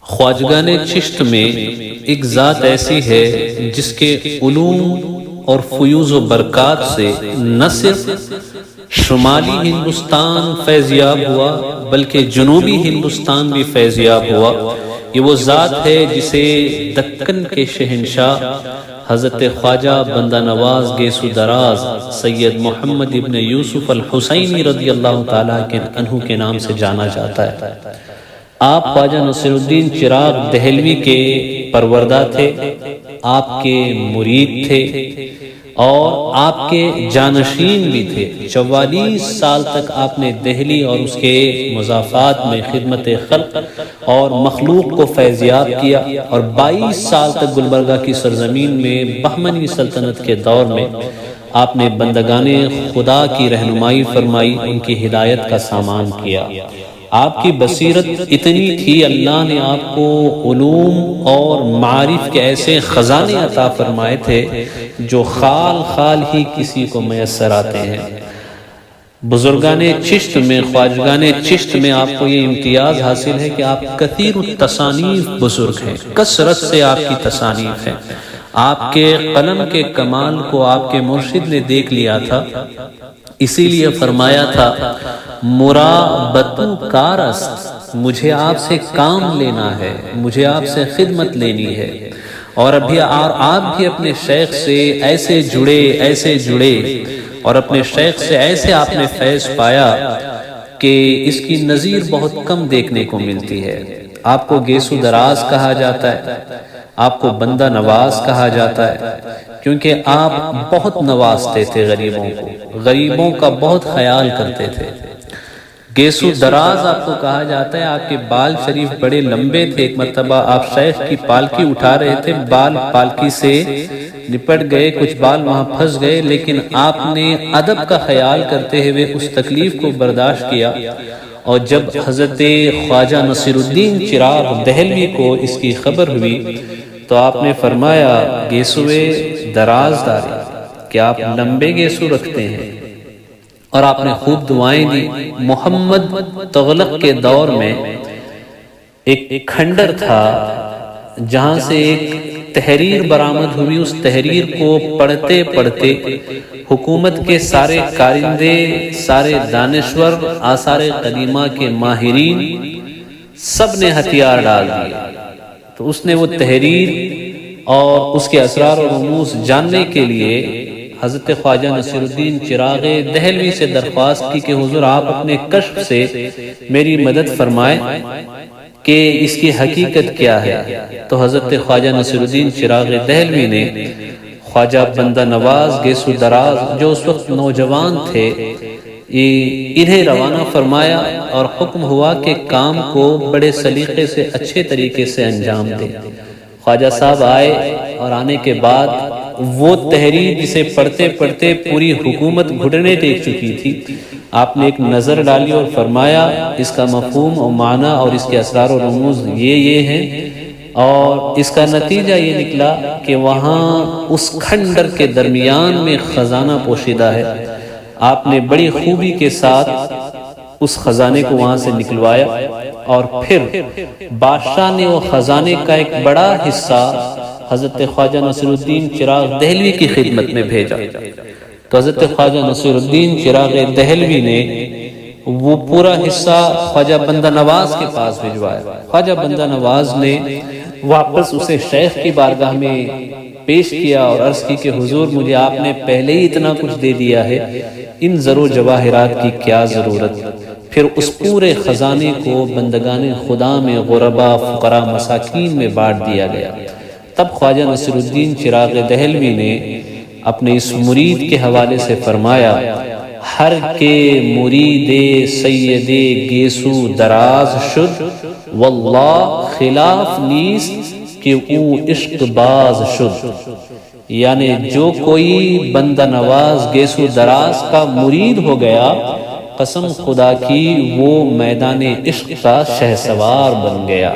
خواجگان چشت میں ایک ذات ایسی ہے جس کے علوم اور فیوز و برکات سے نہ صرف شمالی ہندوستان فیضیاب ہوا بلکہ جنوبی ہندوستان بھی فیضیاب ہوا۔ یہ وہ ذات ہے جسے دکن کے شہنشاہ حضرت خواجہ بندہ نواز گیسو دراز سید محمد ابن یوسف الحسینی رضی اللہ تعالیٰ عنہ کے نام سے جانا جاتا ہے۔ آپ خواجہ نصیر الدین چراغ دہلوی کے پروردہ تھے، آپ کے مرید تھے اور آپ کے جانشین بھی تھے۔ 44 سال تک آپ نے دہلی اور اس کے مضافات میں خدمت خلق اور مخلوق کو فیضیاب کیا، اور 22 سال تک گلبرگہ کی سرزمین میں بہمنی سلطنت کے دور میں آپ نے بندگان خدا کی رہنمائی فرمائی، ان کی ہدایت کا سامان کیا۔ آپ کی بصیرت اتنی تھی، اللہ نے آپ کو علوم اور معارف کے ایسے خزانے عطا فرمائے تھے جو خال خال ہی کسی کو میسر آتے ہیں۔ بزرگان چشت میں، خواجگان چشت میں آپ کو یہ امتیاز حاصل ہے کہ آپ کثیر التصانیف بزرگ ہیں، کثرت سے آپ کی تصانیف ہیں۔ آپ کے قلم کے کمال کو آپ کے مرشد نے دیکھ لیا تھا، اسی لیے فرمایا تھا مرابطو کارست، مجھے آپ سے کام لینا ہے، مجھے آپ سے خدمت لینی ہے۔ اور آپ بھی اپنے شیخ سے ایسے جڑے اور اپنے شیخ سے ایسے آپ نے فیض پایا کہ اس کی نظیر بہت کم دیکھنے کو ملتی ہے۔ آپ کو گیسو دراز کہا جاتا ہے، آپ کو بندہ نواز کہا جاتا ہے، کیونکہ آپ بہت نوازتے تھے غریبوں کا بہت خیال کرتے تھے۔ گیسو دراز آپ کو کہا جاتا ہے، آپ کے بال شریف بڑے لمبے تھے۔ ایک مرتبہ آپ شیخ کی پالکی اٹھا رہے تھے، بال پالکی سے نپٹ گئے، کچھ بال وہاں پھنس گئے، لیکن آپ نے ادب کا خیال کرتے ہوئے اس تکلیف کو برداشت کیا، اور جب حضرت خواجہ نصیر الدین چراغ دہلوی کو اس کی خبر ہوئی تو آپ نے فرمایا گیسوے دراز داری کہ آپ لمبے گیسو رکھتے ہیں، اور آپ نے خوب دعائیں دی۔ محمد تغلق کے دور میں ایک کھنڈر تھا جہاں سے ایک تحریر برآمد ہوئی، اس تحریر کو پڑھتے پڑھتے حکومت کے سارے کارندے، سارے دانشور، آثار قدیمہ کے ماہرین سب نے ہتھیار ڈال دیا۔ تو اس نے وہ تحریر اور اس کے اسرار و رموز جاننے کے لیے حضرت خواجہ نصیر الدین چراغ دہلوی سے درخواست کی کہ حضور آپ اپنے کشف سے میری مدد فرمائیں کہ اس کی حقیقت کیا ہے۔ تو حضرت خواجہ نصیر الدین چراغ دہلوی نے خواجہ بندہ نواز گیسو دراز جو اس وقت نوجوان تھے انہیں روانہ فرمایا، اور حکم ہوا کہ کام کو بڑے سلیقے سے اچھے طریقے سے انجام دیں۔ خواجہ صاحب آئے، اور آنے کے بعد وہ تحریر جسے پڑھتے پڑھتے پوری حکومت گھٹنے ٹیک چکی تھی، آپ نے ایک نظر ڈالی اور فرمایا اس کا مفہوم اور معنی اور اس کے اسرار و رموز یہ ہیں، اور اس کا نتیجہ یہ نکلا کہ وہاں اس کھنڈر کے درمیان میں خزانہ پوشیدہ ہے۔ آپ نے بڑی خوبی کے ساتھ اس خزانے کو وہاں سے نکلوایا، اور پھر بادشاہ نے وہ خزانے کا ایک بڑا حصہ حضرت خواجہ نصیر الدین چراغ دہلوی کی خدمت میں بھیجا۔ تو حضرت خواجہ نصیر الدین چراغ دہلوی نے وہ پورا حصہ خواجہ بندہ نواز کے پاس بھجوایا۔ خواجہ بندہ نواز نے واپس اسے شیخ کی بارگاہ میں پیش کیا اور عرض کی کہ حضور مجھے آپ نے پہلے ہی اتنا کچھ دے دیا ہے، ان زر و جواہرات کی کیا ضرورت۔ پھر اس پورے خزانے کو بندگان خدا میں غربا، فقراء، مساکین میں بانٹ دیا گیا۔ تب خواجہ نصیر الدین چراغ دہلوی نے اپنے اس مرید کے حوالے سے فرمایا ہر کے مرید سید گیسو دراز شد، واللہ خلاف نیست کہ او عشق باز شد۔ یعنی جو کوئی بندہ نواز گیسو دراز کا مرید ہو گیا، قسم خدا کی وہ میدان عشق کا شہسوار بن گیا۔